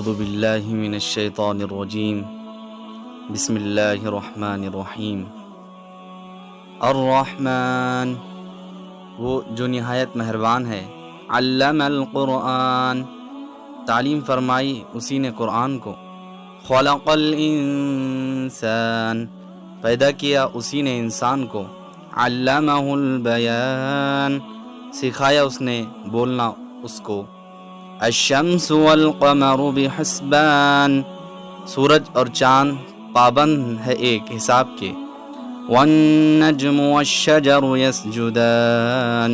اعوذ باللہ من الشیطان الرجیم بسم اللہ الرحمن الرحیم۔ الرحمن وہ جو نہایت مہربان ہے، علم القرآن تعلیم فرمائی اسی نے قرآن کو، خلق الانسان پیدا کیا اسی نے انسان کو، علمہ البیان سکھایا اس نے بولنا اس کو، الشمس والقمر بحسبان سورج اور چاند پابند ہے ایک حساب کے، والنجم والشجر یسجدان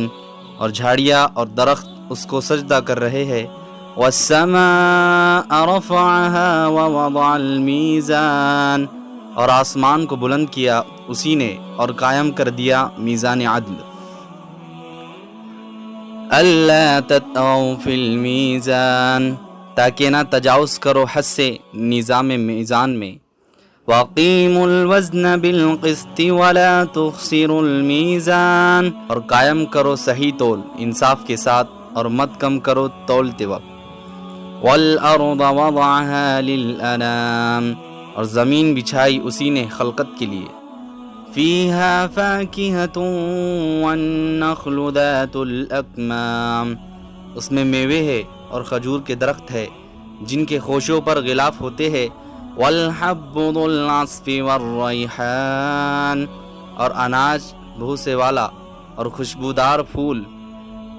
اور جھاڑیاں اور درخت اس کو سجدہ کر رہے ہیں، والسماء رفعها ووضع المیزان اور آسمان کو بلند کیا اسی نے اور قائم کر دیا میزان عدل، الا تطغوا فی المیزان تاکہ نہ تجاوز کرو حد سے نظام میزان میں، وَأَقِيمُوا الْوَزْنَ بِالْقِسْطِ وَلَا تُخْسِرُوا الْمِيزَانَ اور قائم کرو صحیح تول انصاف کے ساتھ اور مت کم کرو تولتے وقت، وَالْأَرْضَ وَضَعَهَا لِلْأَنَامِ اور زمین بچھائی اسی نے خلقت کے لیے، فِيهَا فَاكِهَةٌ وَالنَّخْلُ ذَاتُ الْأَكْمَامِ اس میں میوے ہے اور کھجور کے درخت ہے جن کے خوشوں پر غلاف ہوتے ہیں، والحب ذو العصف والریحان اور اناج بھوسے والا اور خوشبودار پھول،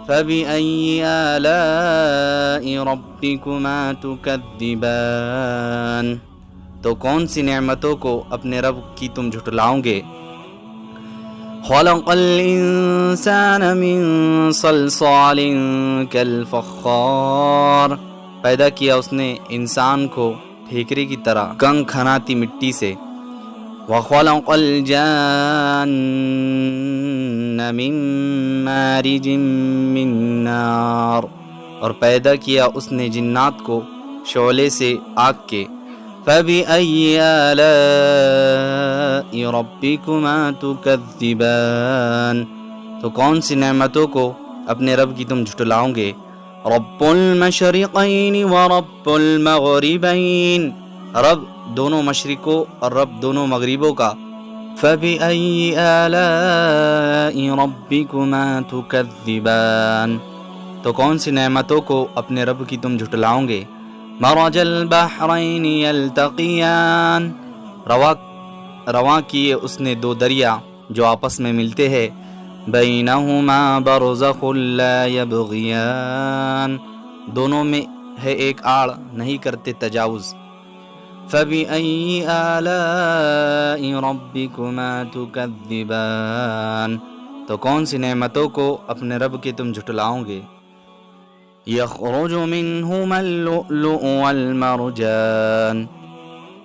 فبأي آلاء ربكما تكذبان تو کون سی نعمتوں کو اپنے رب کی تم جھٹلاؤ گے، خلق الانسان من صلصال كالفخار پیدا کیا اس نے انسان کو ٹھیکرے کی طرح کنگ کھناتی مٹی سے، وَخَلَقَ الْجَانَّ مِن مَارِجٍ مِّن نَار اور پیدا کیا اس نے جنات کو شعلے سے آگ کے، فَبِأَيِّ آلَاءِ رَبِّكُمَا تُكَذِّبَانِ تو کون سی نعمتوں کو اپنے رب کی تم جھٹلاؤ گے، رب المشرقین ورب المغربین رب دونوں مشرقوں اور رب دونوں مغربوں کا، فَبِأَيِّ آلَاءِ رَبِّكُمَا تُكَذِّبَانِ تو کون سی نعمتوں کو اپنے رب کی تم جھٹلاؤ گے، مرج البحرین یلتقیان رواں کیے اس نے دو دریا جو آپس میں ملتے ہیں، بینہما برزخ لا یبغیان دونوں میں ہے ایک آڑ نہیں کرتے تجاوز، فَبِأَيِّ آلَاءِ رَبِّكُمَا تُكَذِّبَانِ تو کون سی نعمتوں کو اپنے رب کے تم جھٹلاؤ گے، یخرج منہما اللؤلؤ والمرجان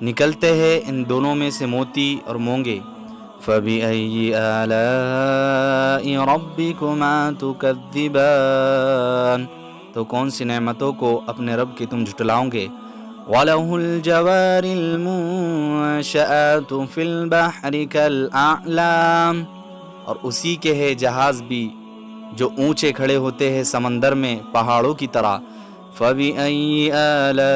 نکلتے ہیں ان دونوں میں سے موتی اور مونگے، فَبِأَيِّ آلَاءِ رَبِّكُمَا تُكَذِّبَانِ تو کون سی نعمتوں کو اپنے رب کے تم جھٹلاؤ گے، وَلَهُ الْجَوَارِ الْمُنشَآتُ فِي الْبَحْرِ كَالْأَعْلَامِ اور اسی کے ہے جہاز بھی جو اونچے کھڑے ہوتے ہیں سمندر میں پہاڑوں کی طرح، فَبِأَيِّ آلَاءِ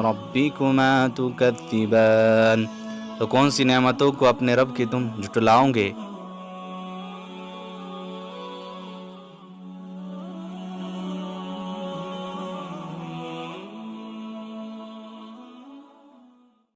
رَبِّكُمَا تُكَذِّبَانِ تو کون سی نعمتوں کو اپنے رب کی تم جھٹلاؤ گے،